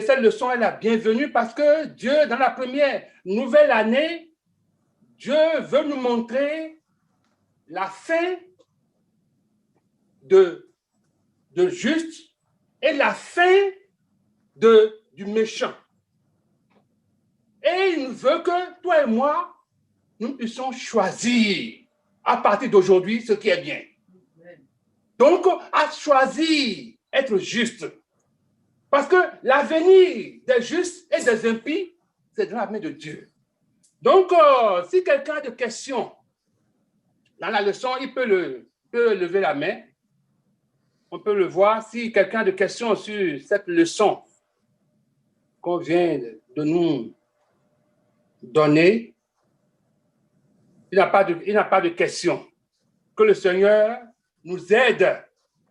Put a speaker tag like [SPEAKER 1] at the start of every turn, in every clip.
[SPEAKER 1] cette leçon est la bienvenue parce que Dieu, dans la première nouvelle année, Dieu veut nous montrer la fin de juste et la fin du méchant. Et il veut que toi et moi, nous puissions choisir à partir d'aujourd'hui ce qui est bien. Donc, à choisir être juste. Parce que l'avenir des justes et des impies, c'est dans la main de Dieu. Donc, si quelqu'un a des questions dans la leçon, il peut lever la main. On peut le voir. Si quelqu'un a des questions sur cette leçon qu'on vient de nous donner, il n'a pas de questions. Que le Seigneur nous aide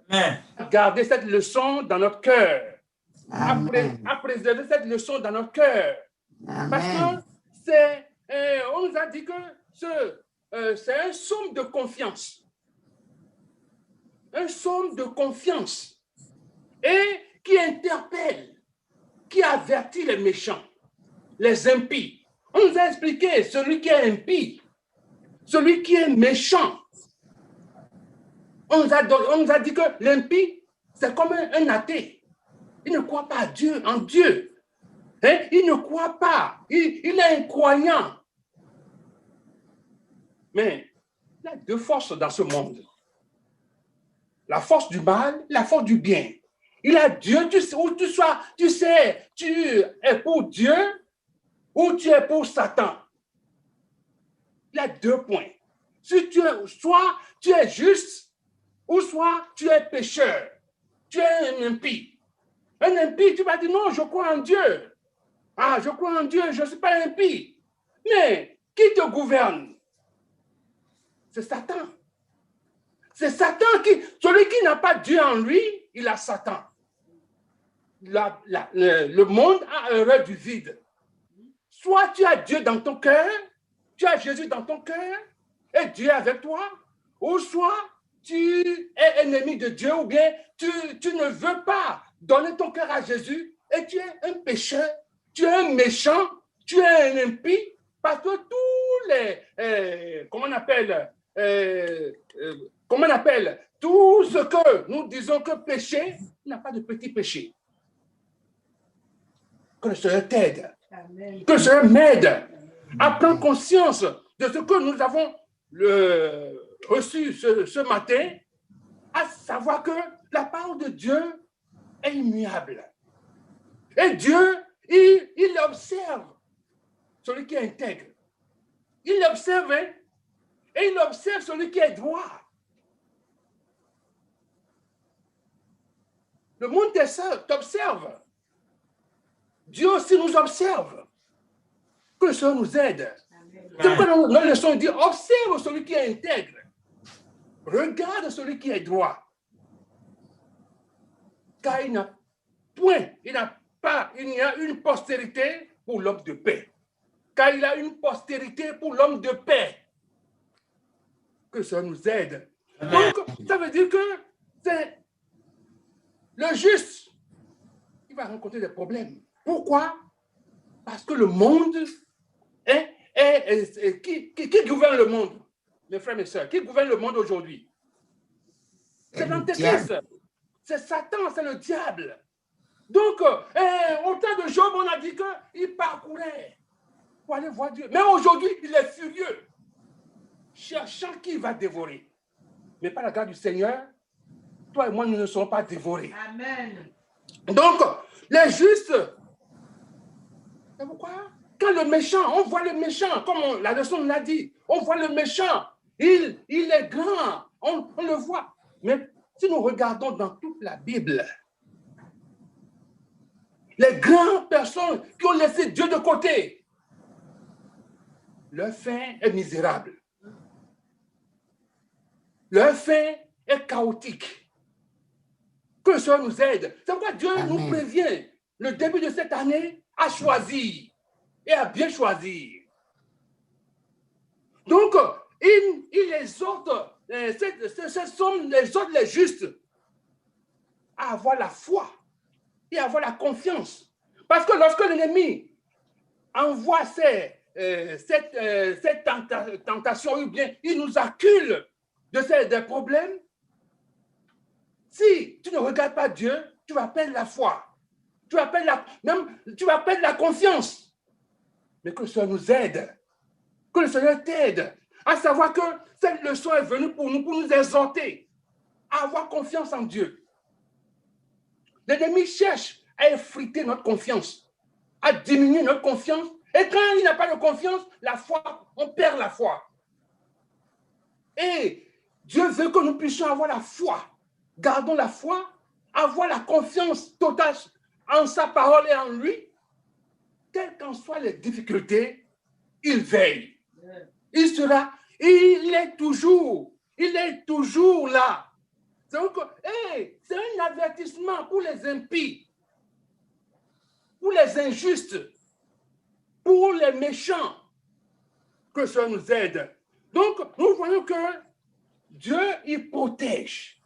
[SPEAKER 1] à garder cette leçon dans notre cœur, à préserver cette leçon dans notre cœur. Parce que on nous a dit que c'est un psaume de confiance. Un psaume de confiance. Et qui interpelle, qui avertit les méchants, les impies. On nous a expliqué celui qui est impie, celui qui est méchant. On nous a dit que l'impie, c'est comme un athée. Il ne croit pas à Dieu, en Dieu. Hein? Il ne croit pas. Il est incroyant. Mais il y a deux forces dans ce monde. La force du mal, la force du bien. Il a Dieu, tu sais, tu es pour Dieu ou tu es pour Satan. Il y a deux points. Soit tu es juste, ou soit tu es pécheur. Tu es un impie. Un impie, tu vas dire non, je crois en Dieu. Ah, je crois en Dieu, je ne suis pas impie. Mais qui te gouverne? C'est Satan. C'est Satan celui qui n'a pas Dieu en lui, il a Satan. Le monde a horreur du vide. Soit tu as Dieu dans ton cœur, tu as Jésus dans ton cœur, et Dieu est avec toi, ou soit tu es ennemi de Dieu, ou bien tu ne veux pas donner ton cœur à Jésus, et tu es un pécheur, tu es un méchant, tu es un impie, parce que tous les, comment on appelle, tout ce que nous disons que péché, n'a pas de petit péché. Que le Seigneur t'aide, que le Seigneur m'aide à prendre conscience de ce que nous avons reçu ce matin, à savoir que la parole de Dieu est immuable. Et Dieu, il observe celui qui est intègre. Il observe, hein, et il observe celui qui est droit. Le monde t'observe. Dieu aussi nous observe. Que le Seigneur nous aide. C'est pourquoi dans la leçon, dit observe celui qui est intègre. Regarde celui qui est droit. Car il n'y a une postérité pour l'homme de paix. Car il a une postérité pour l'homme de paix. Que ça nous aide. Donc, ça veut dire que c'est le juste. Il va rencontrer des problèmes. Pourquoi? Parce que le monde qui gouverne le monde, mes frères et sœurs, qui gouverne le monde aujourd'hui? C'est l'Antéchrist. C'est Satan, c'est le diable. Donc, au temps de Job, on a dit qu'il parcourait pour aller voir Dieu. Mais aujourd'hui, il est furieux, cherchant qui il va dévorer. Mais par la grâce du Seigneur, toi et moi, nous ne serons pas dévorés. Amen. Donc, les justes, c'est pourquoi? Quand le méchant, on voit le méchant, comme la leçon l'a dit, on voit le méchant, il est grand, on le voit. Mais si nous regardons dans toute la Bible, les grandes personnes qui ont laissé Dieu de côté, leur fin est misérable. Leur fin est chaotique. Que le Seigneur nous aide. C'est pourquoi Dieu nous prévient, le début de cette année, à choisir et à bien choisir. Donc, il exhorte, les justes à avoir la foi et à avoir la confiance. Parce que lorsque l'ennemi envoie cette tentation, ou bien il nous accule des problèmes, si tu ne regardes pas Dieu, tu vas perdre la foi. Tu vas perdre la confiance. Mais que le Seigneur nous aide. Que le Seigneur t'aide à savoir que cette leçon est venue pour nous exhorter à avoir confiance en Dieu. L'ennemi cherche à effriter notre confiance, à diminuer notre confiance. Et quand il n'a pas de confiance, la foi, on perd la foi. Et Dieu veut que nous puissions avoir la foi. Gardons la foi, avoir la confiance totale en sa parole et en lui. Quelles qu'en soient les difficultés, il veille. Il est toujours là. Donc, c'est un avertissement pour les impies, pour les injustes, pour les méchants, que ça nous aide. Donc, nous voyons que Dieu, il protège.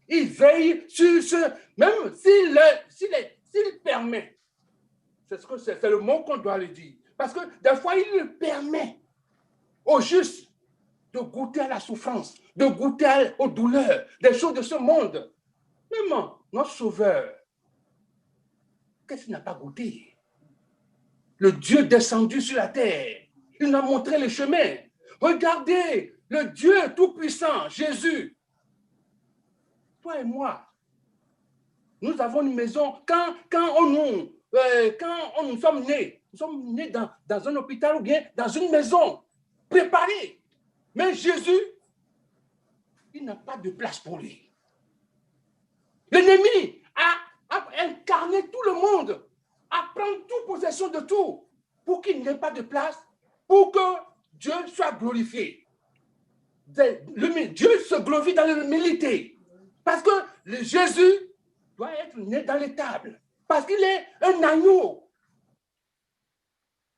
[SPEAKER 1] Il veille sur ce, même s'il permet. C'est le mot qu'on doit lui dire. Parce que des fois, il le permet aux justes de goûter à la souffrance, de goûter aux douleurs, des choses de ce monde. Même notre Sauveur, qu'est-ce qu'il n'a pas goûté? Le Dieu descendu sur la terre, il nous a montré le chemin. Regardez le Dieu tout-puissant, Jésus. Toi et moi, nous avons une maison. Quand nous sommes nés dans un hôpital ou bien dans une maison préparée. Mais Jésus, il n'a pas de place pour lui. L'ennemi a incarné tout le monde, à prendre toute possession de tout, pour qu'il n'ait pas de place, pour que Dieu soit glorifié. Dieu se glorifie dans l'humilité. Parce que Jésus doit être né dans l'étable. Parce qu'il est un agneau.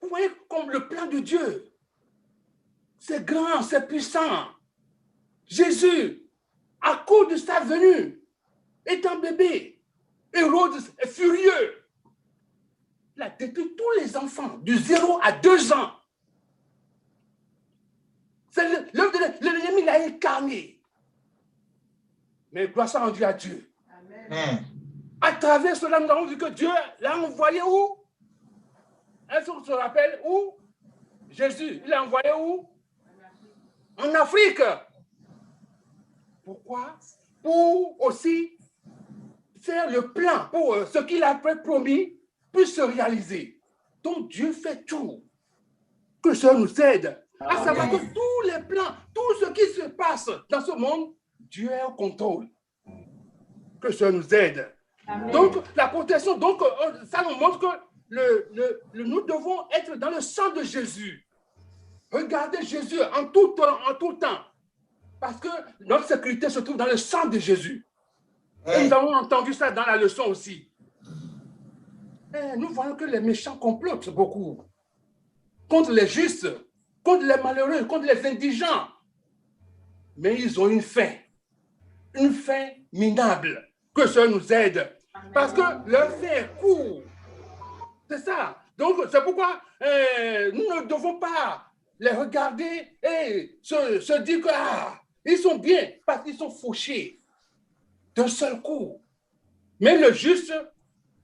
[SPEAKER 1] Vous voyez comme le plan de Dieu. C'est grand, c'est puissant. Jésus, à cause de sa venue, étant bébé, Hérode est furieux. Il a détruit tous les enfants du 0 à 2 ans. L'ennemi l'a incarné. Mais gloire soit rendue à Dieu. Amen. À travers cela, nous avons vu que Dieu l'a envoyé où? Est-ce qu'on se rappelle où? Jésus, il l'a envoyé où? En Afrique. Pourquoi? Pour aussi faire le plan, pour ce qu'il a promis puisse se réaliser. Donc Dieu fait tout. Que le Seigneur nous aide à savoir que tous les plans, tout ce qui se passe dans ce monde, Dieu est au contrôle. Que le Seigneur nous aide. Amen. Donc, la protection, donc, ça nous montre que nous devons être dans le sang de Jésus. Regardez Jésus en tout temps. Parce que notre sécurité se trouve dans le sang de Jésus. Et nous avons entendu ça dans la leçon aussi. Et nous voyons que les méchants complotent beaucoup contre les justes, contre les malheureux, contre les indigents. Mais ils ont une fin minable. Que ça nous aide. Parce que leur fin est court. C'est ça. Donc, c'est pourquoi nous ne devons pas les regarder et se dire que ils sont bien, parce qu'ils sont fauchés d'un seul coup. Mais le juste,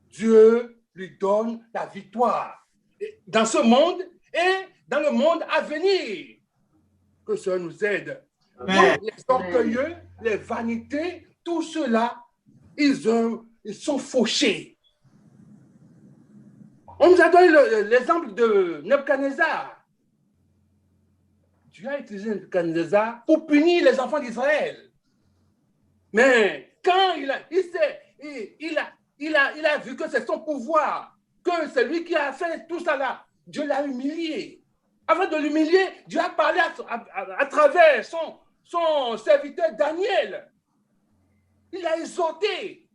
[SPEAKER 1] Dieu lui donne la victoire dans ce monde et dans le monde à venir. Que ça nous aide. Donc, les orgueilleux, les vanités, tout cela, ils sont fauchés. On nous a donné l'exemple de Nebuchadnezzar. Dieu a utilisé Nebuchadnezzar pour punir les enfants d'Israël. Mais quand il a vu que c'est son pouvoir, que c'est lui qui a fait tout ça là, Dieu l'a humilié. Avant de l'humilier, Dieu a parlé à travers son serviteur Daniel. Il a exhorté.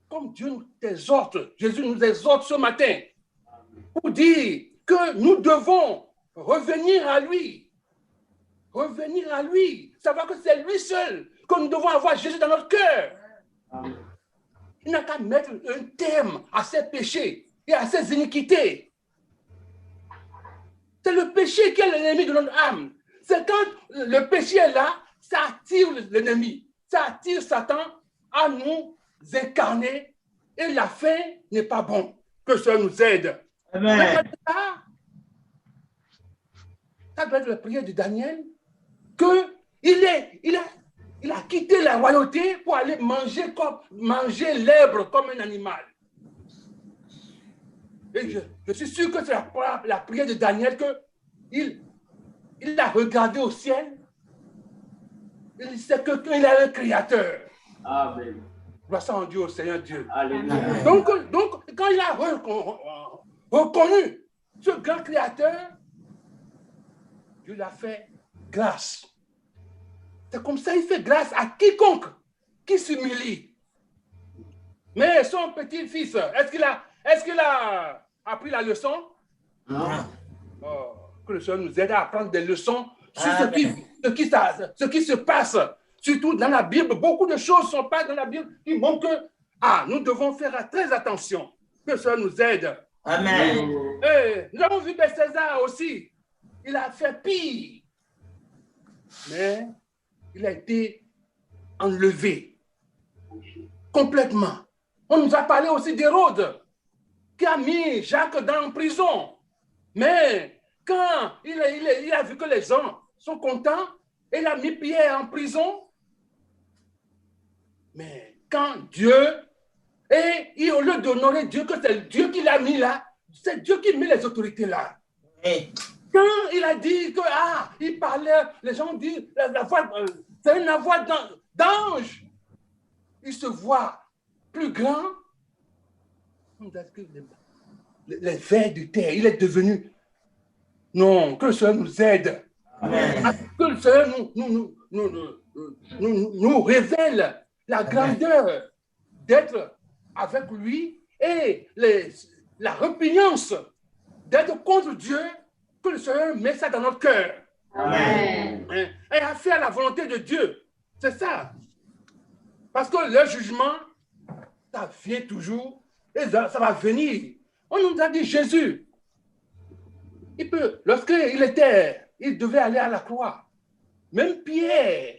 [SPEAKER 1] Comme Dieu nous exhorte, Jésus nous exhorte ce matin pour dire que nous devons revenir à lui. Revenir à lui. Savoir que c'est lui seul que nous devons avoir Jésus dans notre cœur. Il n'a qu'à mettre un terme à ses péchés. et à ses iniquités. C'est le péché qui est l'ennemi de notre âme. C'est quand le péché est là, ça attire l'ennemi. Ça attire Satan à nous incarner. Et la fin n'est pas bon. Que cela nous aide.
[SPEAKER 2] Amen.
[SPEAKER 1] Ça doit être la prière de Daniel. Il a quitté la royauté pour aller manger l'herbe comme un animal. Et je suis sûr que c'est la prière de Daniel qu'il a regardé au ciel. Il sait qu'il a un créateur.
[SPEAKER 2] Amen.
[SPEAKER 1] Gloire en Dieu, au Seigneur Dieu.
[SPEAKER 2] Alléluia.
[SPEAKER 1] Donc, quand il a reconnu ce grand créateur, Dieu l'a fait grâce. C'est comme ça, il fait grâce à quiconque qui s'humilie. Mais son petit-fils, est-ce qu'il a appris la leçon?
[SPEAKER 2] Non.
[SPEAKER 1] Oh, que le Seigneur nous aide à apprendre des leçons sur ce qui se passe. Surtout dans la Bible, beaucoup de choses sont pas dans la Bible qui montrent que nous devons faire très attention. Que le Seigneur nous aide.
[SPEAKER 2] Amen.
[SPEAKER 1] Et nous avons vu César aussi. Il a fait pire. Mais il a été enlevé complètement. On nous a parlé aussi d'Hérode qui a mis Jacques dans prison. Mais quand il a vu que les gens sont contents, il a mis Pierre en prison. Mais quand Dieu, et au lieu d'honorer Dieu, que c'est Dieu qui l'a mis là, c'est Dieu qui met les autorités là.
[SPEAKER 2] Oui.
[SPEAKER 1] Quand il a dit que, il parlait, les gens disent, la voix, c'est une voix d'ange. Il se voit plus grand. Les vers de terre, il est devenu. Non, que le Seigneur nous aide.
[SPEAKER 2] Amen.
[SPEAKER 1] Que le Seigneur nous révèle la grandeur d'être avec lui et la répugnance d'être contre Dieu, que le Seigneur met ça dans notre cœur.
[SPEAKER 2] Amen.
[SPEAKER 1] Et à faire la volonté de Dieu. C'est ça. Parce que le jugement, ça vient toujours et ça va venir. On nous a dit Jésus, lorsqu'il devait aller à la croix, même Pierre,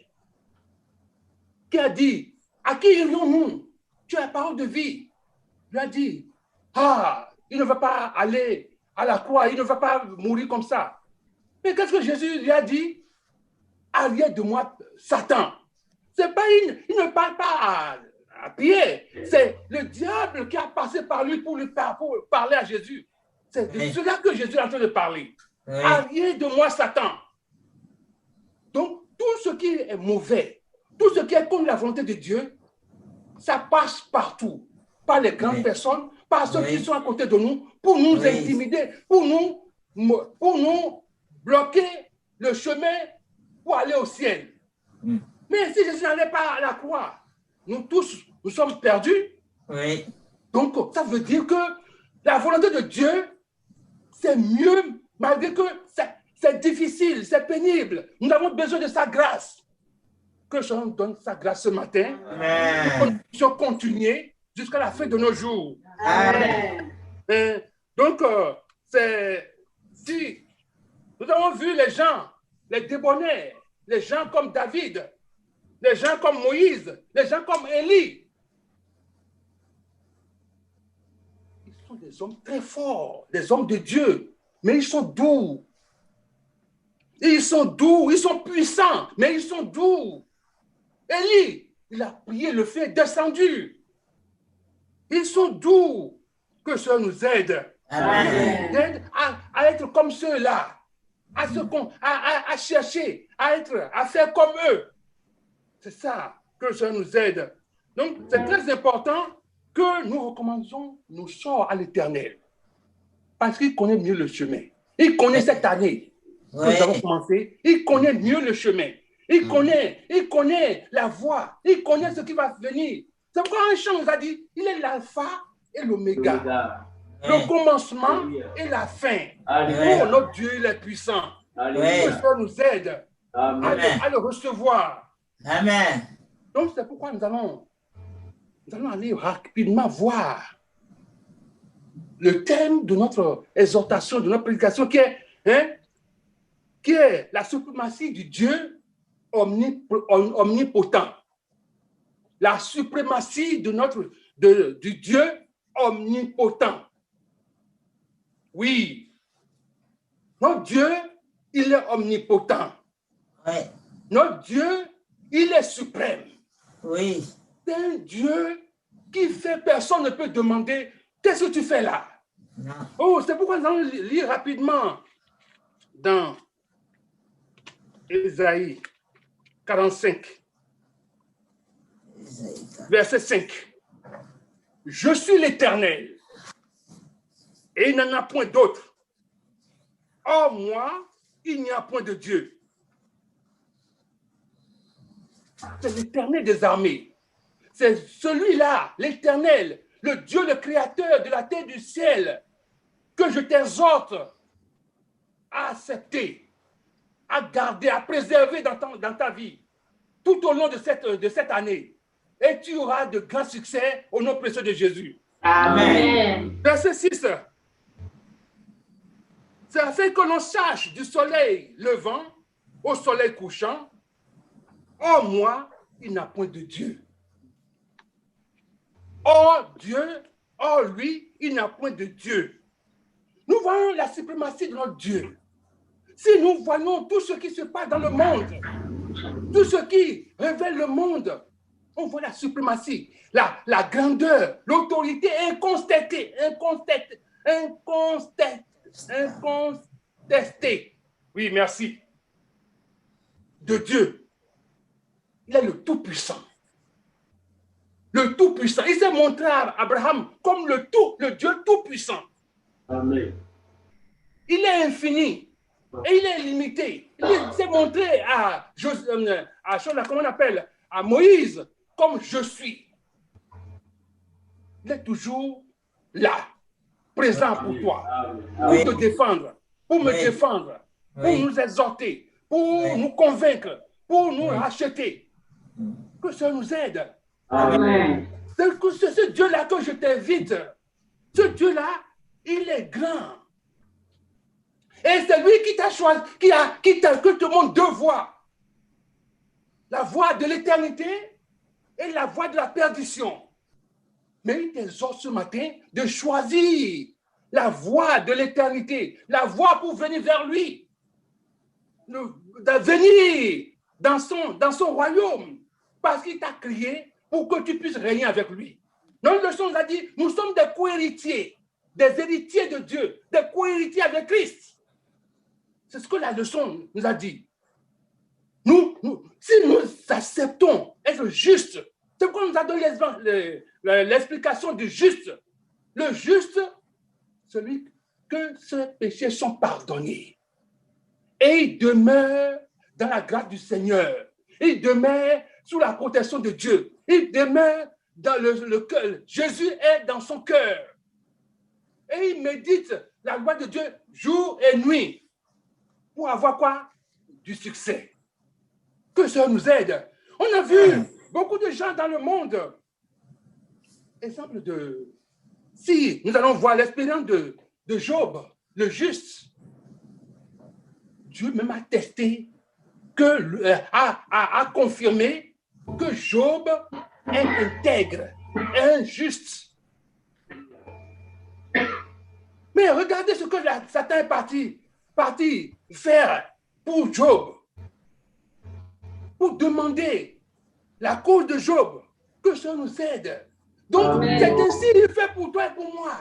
[SPEAKER 1] qui a dit, à qui irions-nous? Tu as la parole de vie. Il a dit, il ne va pas aller à la croix, il ne va pas mourir comme ça. Mais qu'est-ce que Jésus lui a dit? Arrière de moi, Satan. C'est pas, il ne parle pas à Pierre, c'est le diable qui a passé par lui pour parler à Jésus. C'est de cela que Jésus est en train de parler. Oui. Arrière de moi, Satan. Donc, tout ce qui est mauvais, tout ce qui est contre la volonté de Dieu, ça passe partout, par les grandes personnes, par ceux qui sont à côté de nous, pour nous intimider, pour nous bloquer le chemin pour aller au ciel. Mais si Jésus n'allait pas à la croix, nous tous, nous sommes perdus. Oui. Donc, ça veut dire que la volonté de Dieu, c'est mieux, malgré que c'est difficile, c'est pénible. Nous avons besoin de sa grâce. Que Dieu nous donne sa grâce ce matin. Amen. Pour que nous puissions continuer jusqu'à la fin de nos jours. Amen. Donc, si nous avons vu les gens, les débonnaires, les gens comme David, les gens comme Moïse, les gens comme Élie, ils sont des hommes très forts, des hommes de Dieu, mais ils sont doux. Ils sont doux, ils sont puissants, mais ils sont doux. Élie, il a prié, le feu est descendu. Ils sont doux. Que cela nous aide. Amen. À être comme ceux-là, à chercher, à faire comme eux. C'est ça que cela nous aide. Donc, c'est très important que nous recommencions nos sorts à l'Éternel. Parce qu'il connaît mieux le chemin. Il connaît cette année que nous avons commencé. Il connaît mieux le chemin. Il connaît la voie. Il connaît ce qui va venir. C'est pourquoi un chant nous a dit, il est l'alpha et l'oméga. Le commencement et la fin. Oh, notre Dieu, il est puissant. Que ça nous aide à le recevoir. Amen. Donc, c'est pourquoi nous allons aller rapidement voir le thème de notre exhortation, de notre prédication, qui est la suprématie du Dieu omnipotent. La suprématie du Dieu omnipotent. Oui, notre Dieu, il est omnipotent.
[SPEAKER 2] Oui.
[SPEAKER 1] Notre Dieu, il est suprême.
[SPEAKER 2] Oui.
[SPEAKER 1] C'est un Dieu qui fait, personne ne peut demander, qu'est-ce que tu fais là?
[SPEAKER 2] Non.
[SPEAKER 1] Oh, c'est pourquoi nous allons lire rapidement dans Ésaïe 45, verset 5. Je suis l'Éternel, et il n'en a point d'autre. Hors moi, il n'y a point de Dieu. C'est l'Éternel des armées. C'est celui-là, l'Éternel, le Dieu, le Créateur de la terre et du ciel, que je t'exhorte à accepter, à garder, à préserver dans ta vie, tout au long de cette année. Et tu auras de grands succès au nom précieux de Jésus.
[SPEAKER 2] Amen.
[SPEAKER 1] Verset 6. C'est afin que l'on sache du soleil levant au soleil couchant, oh moi, il n'a point de Dieu. Oh Dieu, oh lui, il n'a point de Dieu. Nous voyons la suprématie de notre Dieu. Si nous voyons tout ce qui se passe dans le monde, tout ce qui révèle le monde, on voit la suprématie, la grandeur, l'autorité incontestée, incontestée. Oui, merci. De Dieu. Il est le Tout-Puissant. Le Tout-Puissant. Il s'est montré à Abraham comme le Dieu Tout-Puissant.
[SPEAKER 3] Amen.
[SPEAKER 1] Il est infini et il est illimité. Il s'est montré à comment on appelle, à Moïse comme je suis. Il est toujours là, présent pour toi, pour te défendre, pour me défendre, pour nous exhorter, pour nous convaincre, pour nous racheter. Que ça nous aide.
[SPEAKER 2] Amen.
[SPEAKER 1] C'est ce Dieu-là que je t'invite. Ce Dieu-là, il est grand. Et c'est lui qui t'a choisi, que te montre deux voies. La voie de l'éternité et la voie de la perdition. Mais il t'exhorte ce matin de choisir la voie de l'éternité, la voie pour venir vers lui, de venir dans son royaume, parce qu'il t'a créé pour que tu puisses régner avec lui. Notre leçon nous a dit, nous sommes des co-héritiers, des héritiers de Dieu, des co-héritiers avec Christ. C'est ce que la leçon nous a dit. Si nous acceptons être justes, c'est pourquoi nous a donné l'explication du juste. Le juste, celui que ses péchés sont pardonnés. Et il demeure dans la grâce du Seigneur. Il demeure sous la protection de Dieu. Il demeure dans le cœur. Jésus est dans son cœur. Et il médite la loi de Dieu jour et nuit. Pour avoir quoi? Du succès. Que ça nous aide. On a vu beaucoup de gens dans le monde. Exemple de... Si nous allons voir l'expérience de Job, le juste, Dieu même a testé, a confirmé que Job est intègre, est juste. Mais regardez ce que Satan est parti faire pour Job, pour demander la cause de Job, que ça nous aide. Donc, c'est ainsi qu'il fait pour toi et pour moi.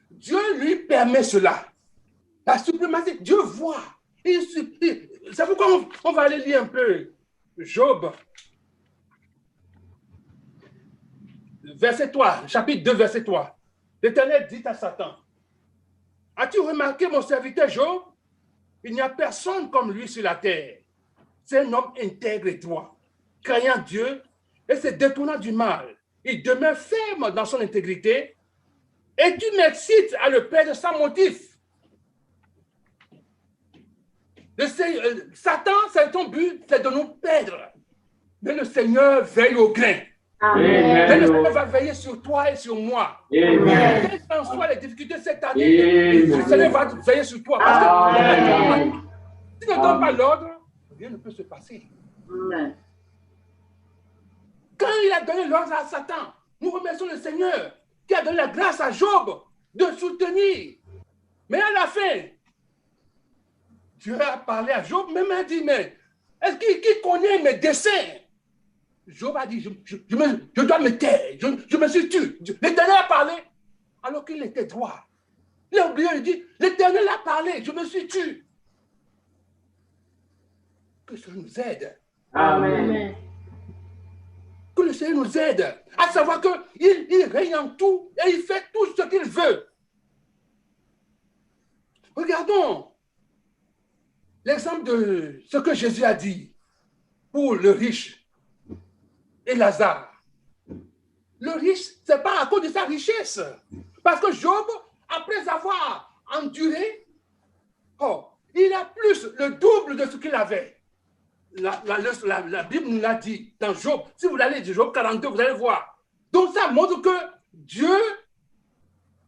[SPEAKER 1] Dieu lui permet cela. La suprématie, Dieu voit. C'est pourquoi on va aller lire un peu Job. Verset 3, chapitre 2, verset 3. L'Éternel dit à Satan, as-tu remarqué mon serviteur Job? Il n'y a personne comme lui sur la terre. C'est un homme intègre et droit, craignant Dieu et se détournant du mal. Il demeure ferme dans son intégrité et tu m'excites à le perdre sans motif. Satan, c'est ton but, c'est de nous perdre. Mais le Seigneur veille au grain. Mais le Seigneur va veiller sur toi et sur moi. Quelles qu'en soient les difficultés cette année, le Seigneur va veiller sur toi. Parce que si tu ne donnes pas l'ordre, rien ne peut se passer. Quand il a donné l'ordre à Satan, nous remercions le Seigneur qui a donné la grâce à Job de soutenir. Mais à la fin, Dieu a parlé à Job, même a dit, mais est-ce qu'il connaît mes desseins? Job a dit, je dois me taire, je me suis tué. L'Éternel a parlé alors qu'il était droit. Il a oublié, il dit, l'Éternel a parlé, je me suis tué. Que cela nous aide.
[SPEAKER 2] Amen.
[SPEAKER 1] Que le Seigneur nous aide à savoir qu'il règne en tout et il fait tout ce qu'il veut. Regardons l'exemple de ce que Jésus a dit pour le riche et Lazare. Le riche, ce n'est pas à cause de sa richesse. Parce que Job, après avoir enduré, il a plus le double de ce qu'il avait. La Bible nous l'a dit dans Job. Si vous allez dire Job 42, vous allez voir. Donc ça montre que Dieu,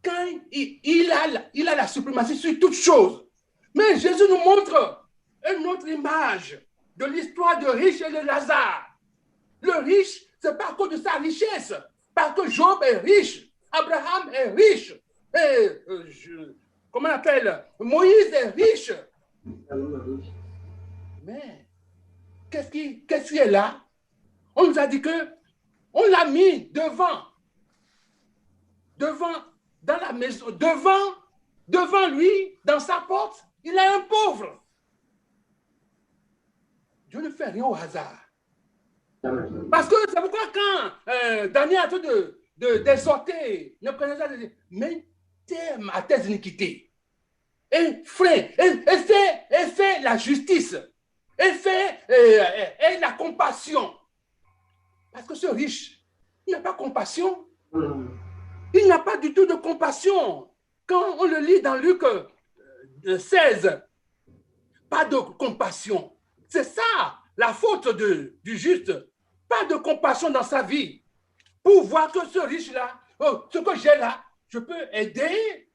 [SPEAKER 1] quand il a la suprématie sur toutes choses. Mais Jésus nous montre une autre image de l'histoire de riche et de Lazare. Le riche, ce n'est pas à cause de sa richesse. Parce que Job est riche, Abraham est riche, et, comment on appelle, Moïse est riche. Mais qu'est-ce qui est là? On nous a dit que on l'a mis devant, dans la maison, devant lui, dans sa porte, il est un pauvre. Dieu ne fait rien au hasard. Parce que c'est pourquoi quand Daniel a tout d'exhorter, ne prenez pas de mais terme à tes iniquités. Et freine, et fait la justice, et fait la compassion. Parce que ce riche, il n'a pas compassion. Il n'a pas du tout de compassion. Quand on le lit dans Luc 16, pas de compassion. C'est ça la faute du juste. Pas de compassion dans sa vie. Pour voir que ce riche-là, ce que j'ai là, je peux aider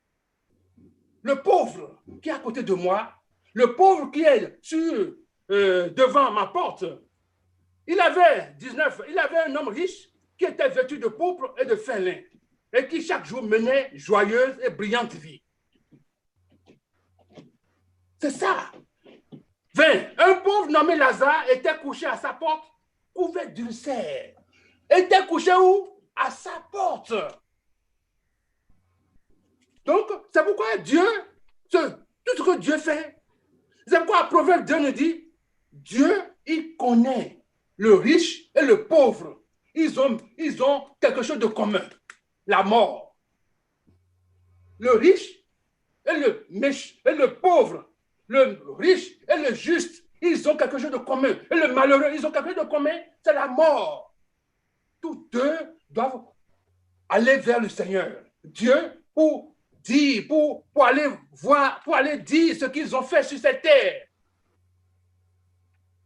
[SPEAKER 1] le pauvre qui est à côté de moi, le pauvre qui est devant ma porte. Il avait un homme riche qui était vêtu de pourpre et de fin lin et qui chaque jour menait joyeuse et brillante vie. C'est ça. 20. Un pauvre nommé Lazare était couché à sa porte, couvert d'ulcères. Était couché où? À sa porte. Donc, c'est pourquoi Dieu, tout ce que Dieu fait, c'est pourquoi Proverbe 2 nous dit, Dieu, il connaît le riche et le pauvre. Ils ont quelque chose de commun, la mort. Le riche et le pauvre, le riche et le juste, ils ont quelque chose de commun. Et le malheureux, ils ont quelque chose de commun, c'est la mort. Tous deux doivent aller vers le Seigneur. Dieu, pour aller voir, pour aller dire ce qu'ils ont fait sur cette terre.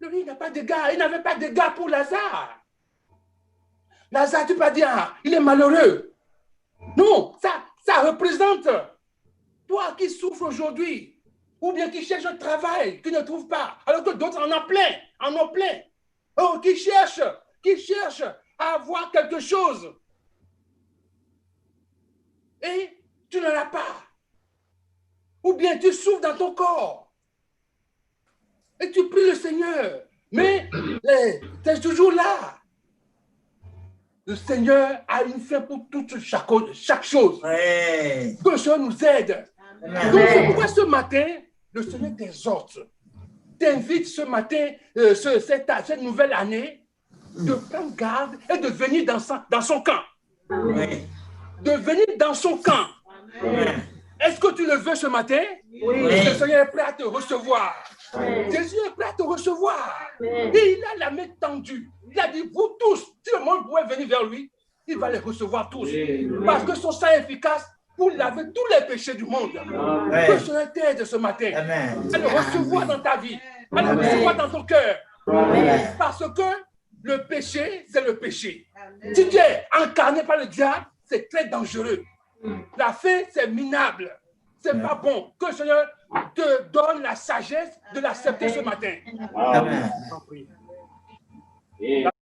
[SPEAKER 1] Lui, il n'a pas de dégâts. Il n'avait pas de dégâts pour Lazare. Lazare, tu peux pas dire, il est malheureux. Non, ça représente toi qui souffres aujourd'hui, ou bien qui cherche un travail, qui ne trouve pas, alors que d'autres en ont plein. Oh, qui cherchent à avoir quelque chose. Et tu ne l'as pas. Ou bien tu souffres dans ton corps. Et tu pries le Seigneur. Mais tu es toujours là. Le Seigneur a une fin pour chaque chose.
[SPEAKER 2] Ouais.
[SPEAKER 1] Que le Seigneur nous aide.
[SPEAKER 2] Amen.
[SPEAKER 1] Donc c'est pourquoi ce matin, le Seigneur t'exhorte. T'invite ce matin, cette nouvelle année, de prendre garde et de venir dans son camp.
[SPEAKER 2] Ouais.
[SPEAKER 1] De venir dans son camp.
[SPEAKER 2] Ouais.
[SPEAKER 1] Est-ce que tu le veux ce matin?
[SPEAKER 2] Oui.
[SPEAKER 1] Le Seigneur est prêt à te recevoir. Jésus est prêt à te recevoir. Et il a la main tendue. Il a dit, vous tous, si le monde pouvait venir vers lui, il va les recevoir tous. Parce que son sang est efficace pour laver tous les péchés du monde.
[SPEAKER 2] Ouais.
[SPEAKER 1] Que le Seigneur t'aide ce matin.
[SPEAKER 2] Amen.
[SPEAKER 1] À le recevoir dans ta vie. À le recevoir dans ton cœur.
[SPEAKER 2] Amen.
[SPEAKER 1] Parce que Le péché, c'est le péché. Si tu es incarné par le diable, c'est très dangereux. La faim, c'est minable. C'est pas bon. Que le Seigneur te donne la sagesse de l'accepter ce matin.
[SPEAKER 2] Amen.